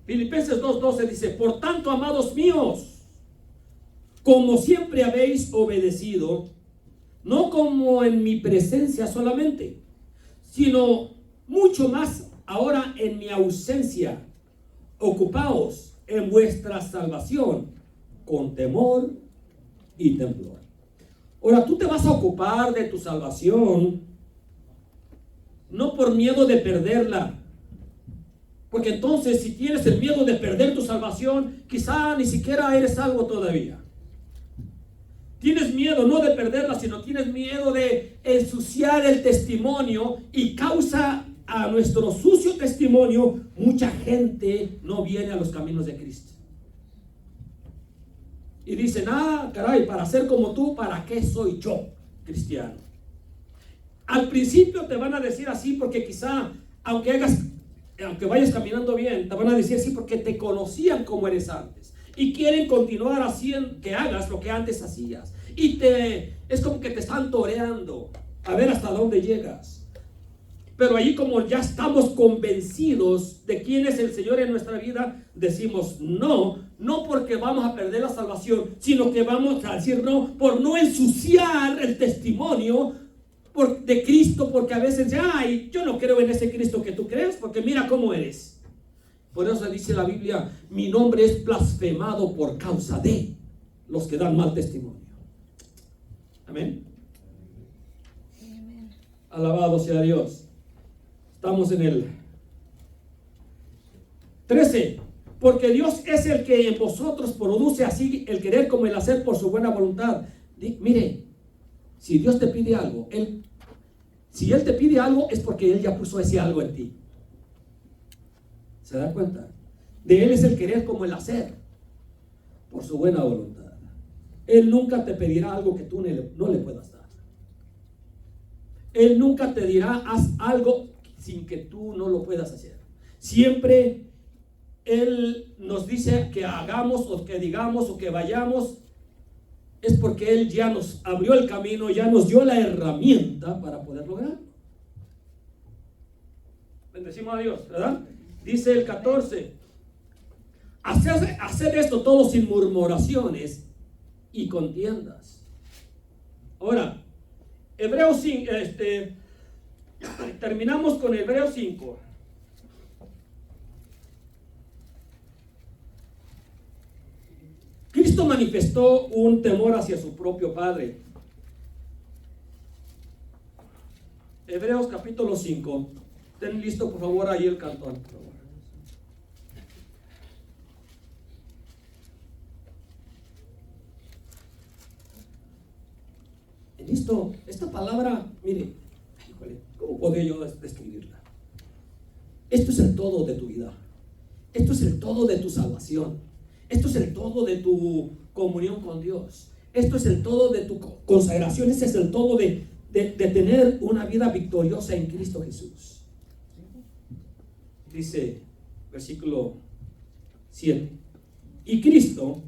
[SPEAKER 1] Filipenses 2:12 dice, por tanto, amados míos, como siempre habéis obedecido, no como en mi presencia solamente, sino mucho más ahora en mi ausencia, ocupaos en vuestra salvación con temor y temblor. Ahora, tú te vas a ocupar de tu salvación no por miedo de perderla, porque entonces si tienes el miedo de perder tu salvación, quizá ni siquiera eres salvo todavía. Tienes miedo no de perderla, sino tienes miedo de ensuciar el testimonio, y causa a nuestro sucio testimonio mucha gente no viene a los caminos de Cristo. Y dicen, caray, para ser como tú, ¿para qué soy yo cristiano? Al principio te van a decir así porque quizá, aunque vayas caminando bien, te van a decir así porque te conocían como eres antes y quieren continuar haciendo que hagas lo que antes hacías. Y es como que te están toreando a ver hasta dónde llegas. Pero ahí, como ya estamos convencidos de quién es el Señor en nuestra vida, decimos no porque vamos a perder la salvación, sino que vamos a decir no por no ensuciar el testimonio de Cristo, porque a veces yo no creo en ese Cristo que tú crees, porque mira cómo eres. Por eso dice la Biblia, mi nombre es blasfemado por causa de los que dan mal testimonio. Amén. Alabado sea Dios. Estamos en el 13. Porque Dios es el que en vosotros produce así el querer como el hacer por su buena voluntad. Mire, si Dios te pide algo, si Él te pide algo, es porque Él ya puso ese algo en ti. ¿Se da cuenta? De Él es el querer como el hacer por su buena voluntad. Él nunca te pedirá algo que tú no le puedas dar. Él nunca te dirá, haz algo sin que tú no lo puedas hacer. Siempre Él nos dice que hagamos o que digamos o que vayamos, es porque Él ya nos abrió el camino, ya nos dio la herramienta para poder lograrlo. Bendecimos a Dios, ¿verdad? Dice el 14, hacer esto todo sin murmuraciones y contiendas. Ahora, Hebreos 5, terminamos con Hebreos 5. Cristo manifestó un temor hacia su propio Padre. Hebreos capítulo 5. Ten listo, por favor, ahí el cantón. Listo, esta palabra, mire, ¿cómo podría yo describirla? Esto es el todo de tu vida. Esto es el todo de tu salvación. Esto es el todo de tu comunión con Dios. Esto es el todo de tu consagración. Ese es el todo de tener una vida victoriosa en Cristo Jesús. Dice, versículo 7. Y Cristo,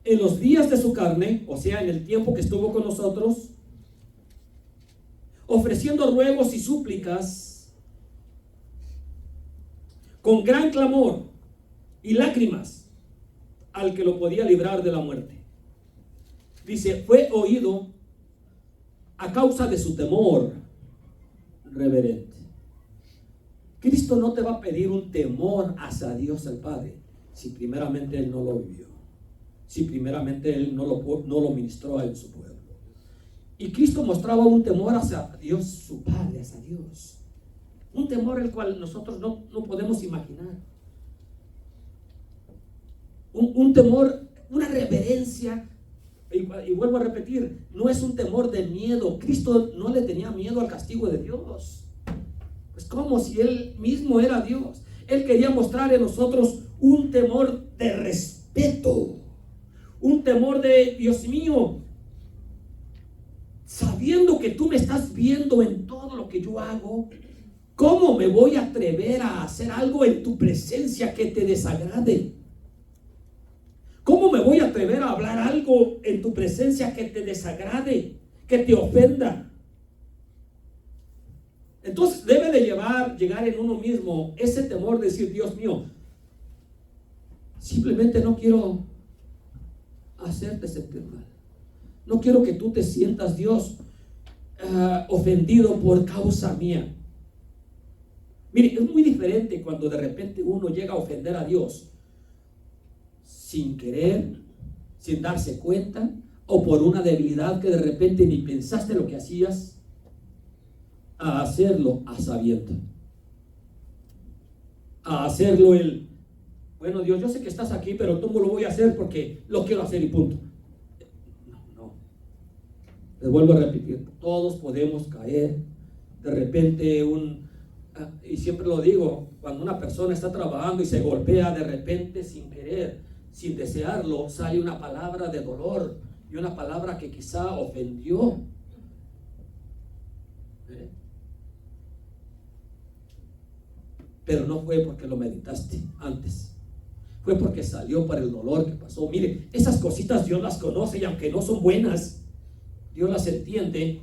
[SPEAKER 1] en los días de su carne, o sea, en el tiempo que estuvo con nosotros, ofreciendo ruegos y súplicas, con gran clamor y lágrimas, al que lo podía librar de la muerte. Dice, fue oído a causa de su temor reverente. Cristo no te va a pedir un temor hacia Dios el Padre si primeramente Él no lo vivió, si primeramente Él no lo ministró en su pueblo. Y Cristo mostraba un temor hacia Dios su Padre, hacia Dios, un temor el cual nosotros no podemos imaginar. Un temor, una reverencia, y vuelvo a repetir, no es un temor de miedo. Cristo no le tenía miedo al castigo de Dios. Pues como si Él mismo era Dios. Él quería mostrar en nosotros un temor de respeto, un temor de, Dios mío, sabiendo que tú me estás viendo en todo lo que yo hago, ¿cómo me voy a atrever a hacer algo en tu presencia que te desagrade? ¿Cómo me voy a atrever a hablar algo en tu presencia que te desagrade, que te ofenda? Entonces debe de llegar en uno mismo ese temor de decir, Dios mío, simplemente no quiero hacerte sentir mal. No quiero que tú te sientas, Dios, ofendido por causa mía. Mire, es muy diferente cuando de repente uno llega a ofender a Dios sin querer, sin darse cuenta, o por una debilidad que de repente ni pensaste lo que hacías, a hacerlo a sabiendas. A hacerlo bueno, Dios, yo sé que estás aquí, pero tú me lo voy a hacer porque lo quiero hacer y punto. No. Les vuelvo a repetir, todos podemos caer. De repente y siempre lo digo, cuando una persona está trabajando y se golpea de repente sin querer, sin desearlo, sale una palabra de dolor y una palabra que quizá ofendió. Pero no fue porque lo meditaste antes, fue porque salió por el dolor que pasó. Mire, esas cositas Dios las conoce, y aunque no son buenas, Dios las entiende.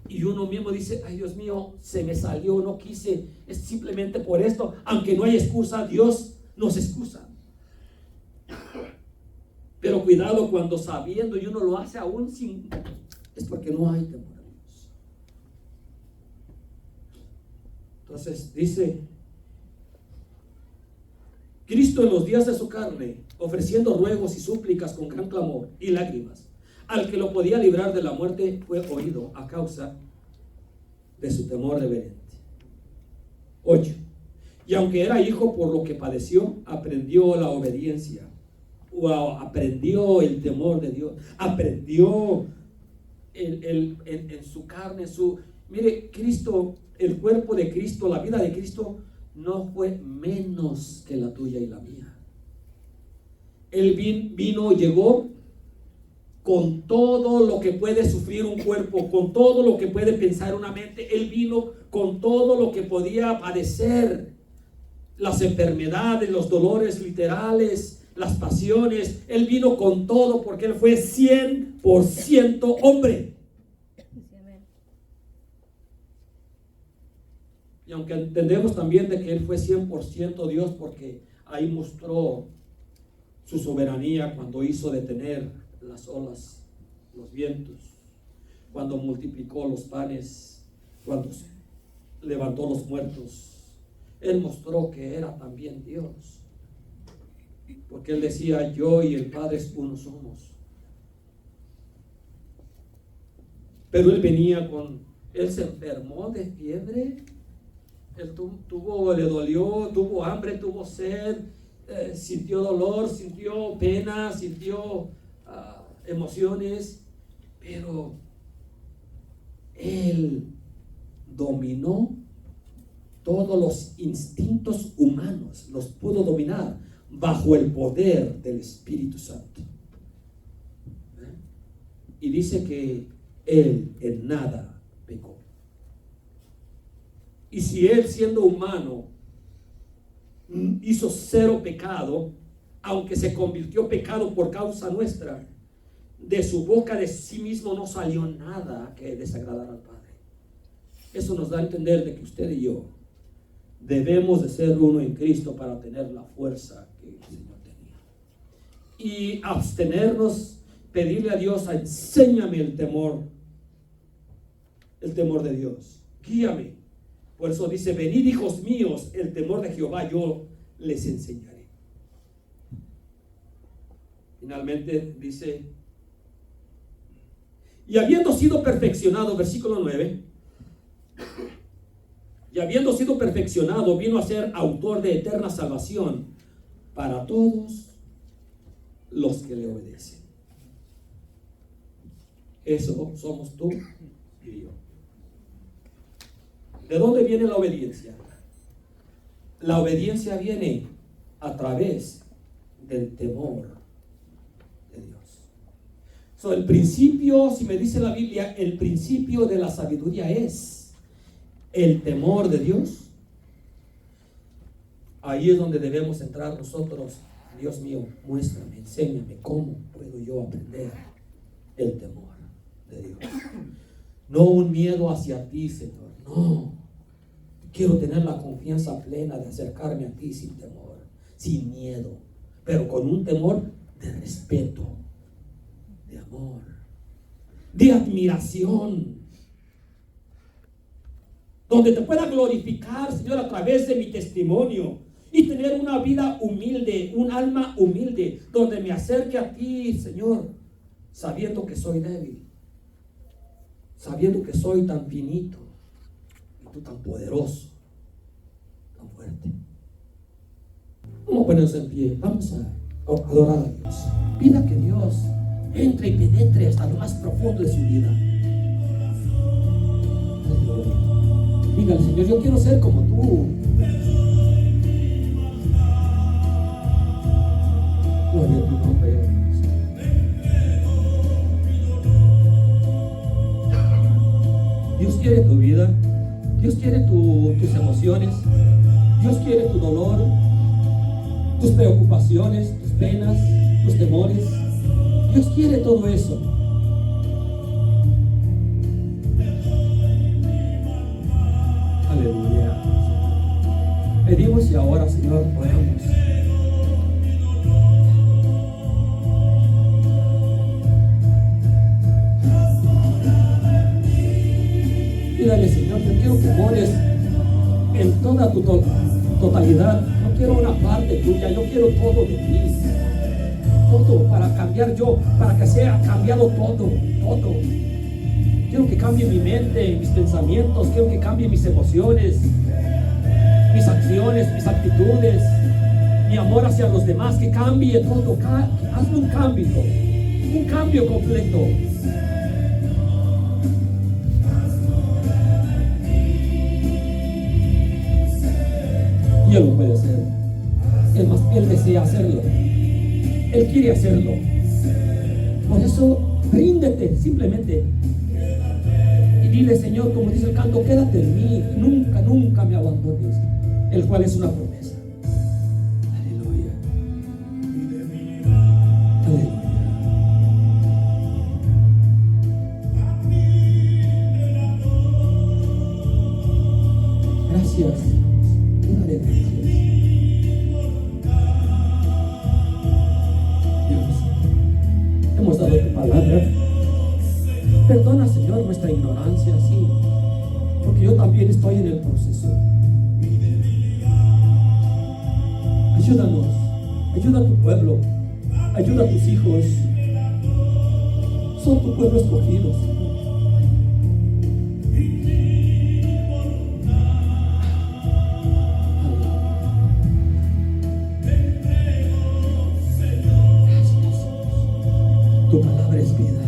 [SPEAKER 1] Y uno mismo dice, ay Dios mío, se me salió, no quise, es simplemente por esto. Aunque no hay excusa, Dios nos excusa. Pero cuidado cuando sabiendo y uno lo hace aún sin, es porque no hay temor a Dios. Entonces dice, Cristo en los días de su carne, ofreciendo ruegos y súplicas con gran clamor y lágrimas, al que lo podía librar de la muerte, fue oído a causa de su temor reverente. 8. Y aunque era hijo, por lo que padeció, aprendió la obediencia. Wow, aprendió el temor de Dios. Aprendió en su carne, mire, Cristo, el cuerpo de Cristo, la vida de Cristo, no fue menos que la tuya y la mía. Él llegó con todo lo que puede sufrir un cuerpo, con todo lo que puede pensar una mente. Él vino con todo lo que podía padecer, las enfermedades, los dolores literales, las pasiones. Él vino con todo porque Él fue 100% hombre. Y aunque entendemos también de que Él fue 100% Dios, porque ahí mostró su soberanía cuando hizo detener las olas, los vientos, cuando multiplicó los panes, cuando levantó los muertos. Él mostró que era también Dios, porque Él decía, yo y el Padre uno somos. Pero Él Él se enfermó de fiebre. Él le dolió, tuvo hambre, tuvo sed, sintió dolor, sintió pena, sintió emociones, pero Él dominó todos los instintos humanos, los pudo dominar bajo el poder del Espíritu Santo. Y dice que Él en nada pecó. Y si Él, siendo humano, hizo cero pecado, aunque se convirtió pecado por causa nuestra, de su boca de sí mismo no salió nada que desagradara al Padre. Eso nos da a entender de que usted y yo debemos de ser uno en Cristo para tener la fuerza que el Señor tenía. Y abstenernos, pedirle a Dios, enséñame el temor de Dios. Guíame. Por eso dice, venid hijos míos, el temor de Jehová yo les enseñaré. Finalmente dice, y habiendo sido perfeccionado, versículo 9, y habiendo sido perfeccionado, vino a ser autor de eterna salvación para todos los que le obedecen. Eso somos tú y yo. ¿De dónde viene la obediencia? La obediencia viene a través del temor de Dios. So, el principio, si me dice la Biblia, el principio de la sabiduría es el temor de Dios. Ahí es donde debemos entrar nosotros. Dios mío, muéstrame, enséñame cómo puedo yo aprender el temor de Dios. No un miedo hacia ti, Señor. No. Quiero tener la confianza plena de acercarme a ti sin temor, sin miedo, pero con un temor de respeto, de amor, de admiración, donde te pueda glorificar, Señor, a través de mi testimonio y tener una vida humilde, un alma humilde, donde me acerque a ti, Señor, sabiendo que soy débil, sabiendo que soy tan finito y tú tan poderoso, tan fuerte. Vamos a ponernos en pie, vamos a adorar a Dios. Pida que Dios entre y penetre hasta lo más profundo de su vida. Dígale, Señor, yo quiero ser como tú. Gloria a tu nombre. Dios quiere tu vida. Dios quiere tus emociones. Dios quiere tu dolor, tus preocupaciones, tus penas, tus temores. Dios quiere todo eso. Aleluya. Pedimos y ahora, Señor, oramos. Pídale, Señor, yo quiero que mores en toda tu totalidad. No quiero una parte tuya, yo quiero todo de ti. Todo para cambiar yo, para que sea cambiado todo. Quiero que cambie mi mente, mis pensamientos, quiero que cambie mis emociones, mis acciones, mis actitudes, mi amor hacia los demás, que cambie todo. Hazme un cambio completo. Y Él lo puede hacer. Él desea hacerlo. Él quiere hacerlo. Por eso, ríndete simplemente. Y dile, Señor, como dice el canto, quédate en mí. Nunca me abandones. El cual es una promesa. Aleluya. Aleluya. Gracias. Dale gracias. Hemos dado tu palabra. Perdona, Señor, nuestra ignorancia, sí, porque yo también estoy en el proceso. Ayúdanos, ayuda a tu pueblo, ayuda a tus hijos. Son tu pueblo escogido, Señor. Tu palabra es vida.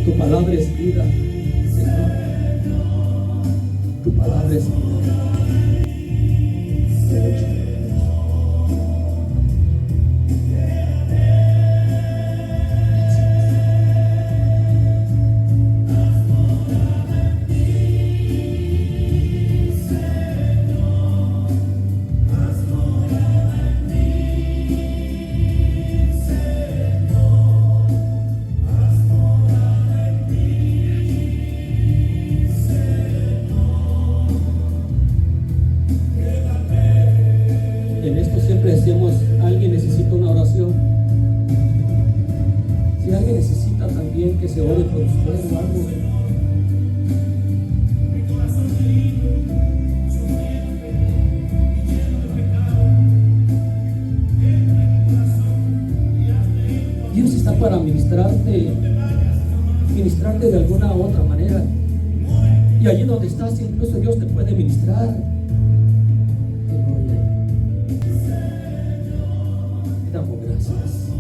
[SPEAKER 1] Tu palabra es vida, Señor. Tu palabra es vida. En esto siempre decimos, alguien necesita una oración. Si alguien necesita también que se ore por usted o algo, Dios está para ministrarte de alguna u otra manera. Y allí donde estás, incluso Dios te puede ministrar. Damos gracias.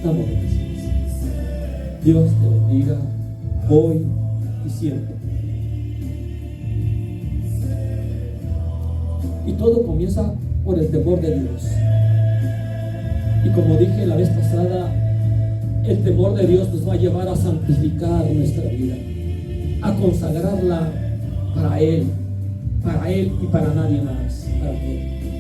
[SPEAKER 1] Damos gracias. Dios te bendiga hoy y siempre. Y todo comienza por el temor de Dios. Y como dije la vez pasada, el temor de Dios nos va a llevar a santificar nuestra vida, a consagrarla para Él y para nadie más, para Él.